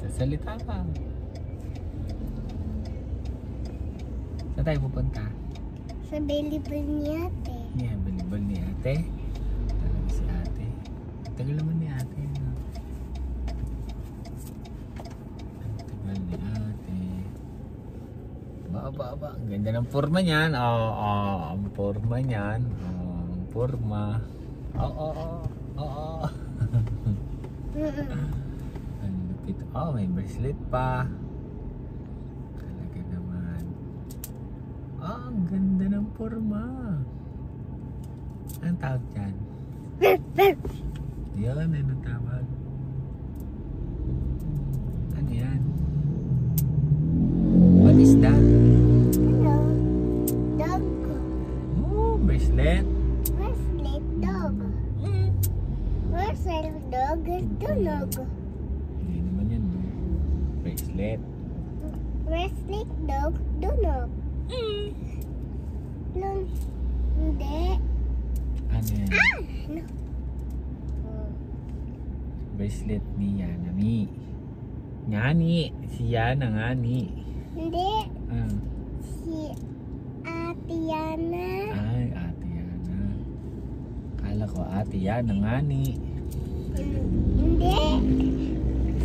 Sasalita ka. Saan tayo pupunta? Sa volleyball ni ate. Yeah, volleyball ni ate. Talaga si ate. Tagal naman ni ate. No? Tagal ni ate. Ba. Ang ganda ng forma niyan. Ang forma niyan. Ang forma. Oo. Ang lupit. May bracelet pa. Talaga naman. Ang ganda ng forma. Anong tawag dyan? Yun, anong tawag? Ano yan? What is that? Hello. Dog. Oh, bracelet. Bracelet dog. Bracelet dog is tunog. Hindi naman yan. Bracelet. Bracelet dog tunog. Hindi. Ano yan? No. Bracelet ni Yanami. Ngani. Si Yana ngani. Hindi. Ah. Si Ate Yana. Ay, Ate Yana. Kala ko Ate Yana ngani. Hindi.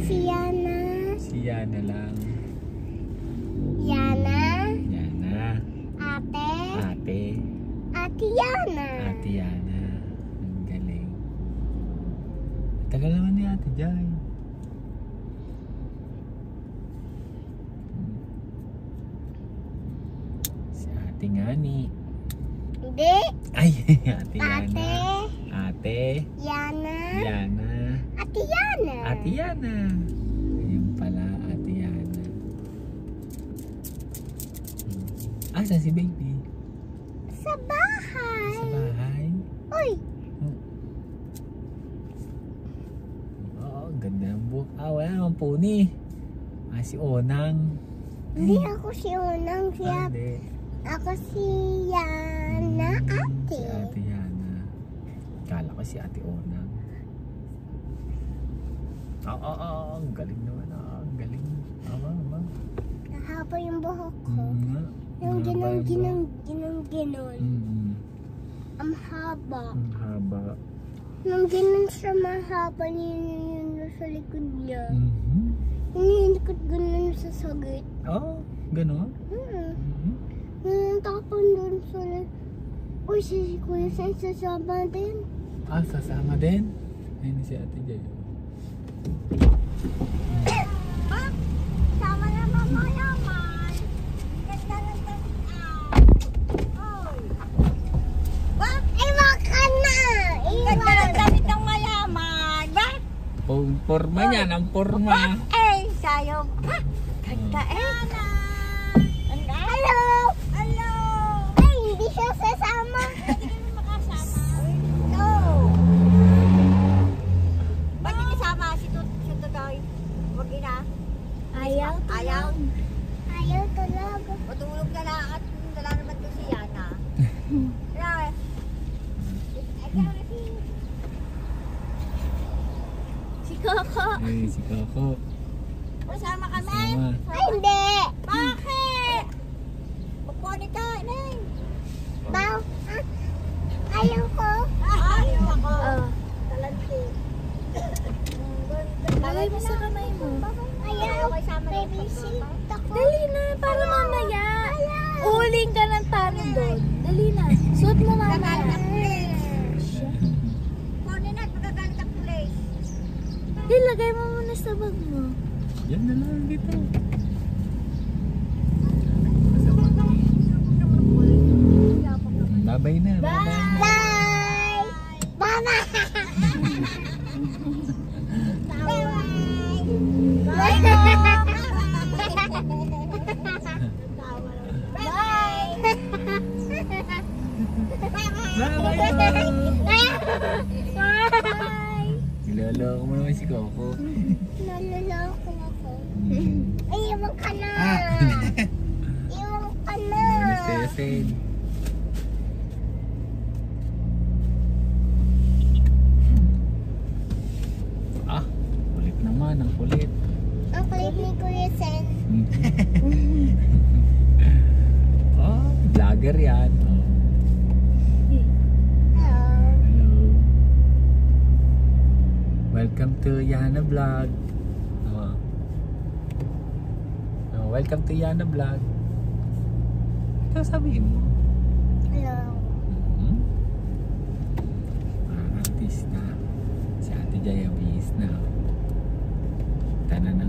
Si Yana. Si Yana lang. Yana. Yana. Ate. Ate. Ate Yana. Ate Yana. Ang galing. Tagal naman ni Ate Jai. Si Ate Ngani. Hindi. Ay, Ate Yana. Ate. Ate. Yana. Yana. Ate Yana. Ate Yana. Ayun pala, Ate Yana. Saan si baby? Sa bahay. Sa bahay. Uy. Ang ganda ng buhok. Wala naman puni. Si Onang. Hindi ako si Unang. Hindi. Ako si Yana. Ate. Si Ate Yana. Kala ko si Ate Onang. Ang galing naman. Ang galing. Ama. Nahaba yung buhok ko. Nga. Yung Ang ginon. Ang haba. Ang haba. Nung ginon siya mahaba yun sa likod niya. Mhm. Yung likod ganun sa sagit. Ganon? Yung tapon doon sa uy, si Kuya Sai sasama din. Sasama din? Ayun si Ate Jay. Sama na mamayaman. Ganda ng iwan ka na! Ganda ng damit ng mayaman. Ba? Forma niyan, ang forma. Sayo. Ganda Hello! Ay, hindi siya sasama. Hindi kami makasama. No! Ba't hindi kasama si Tutoy? Huwag ina. Ayaw talaga. Matulog na lang at wala naman to si Yana. Si Coco. Si Coco. Masama kami? Sama. Ay, hindi. Bakit? Magponi ka, Nay. Ayaw ko. Ayaw ako. Talanti. Lagay mo sa kamay mo. Ayaw. Baby, sit ako. Dali na, para mamaya. Uling ka ng tano doon. Dali na. Suot mo mamaya. Poni na, pagkagalit ang place. Dali, lagay mo muna sa bag mo. Yan na lang dito. Babay na. Bye! Bye-bye! Niloloko mo naman si Coco. Naloloko ako. Ay, iwan ka na! Iwan ka na! Stesen. yan, ang kulit. Ang kulit ni Kuya Sen. Oh, vlogger yan. Oh. Hello. Hello. Welcome to Yana Vlog. Oh. Oh, welcome to Yana Vlog. Ikaw sabihin mo. Hello. Artist na. Si Ate Jaya bis na. Tanan na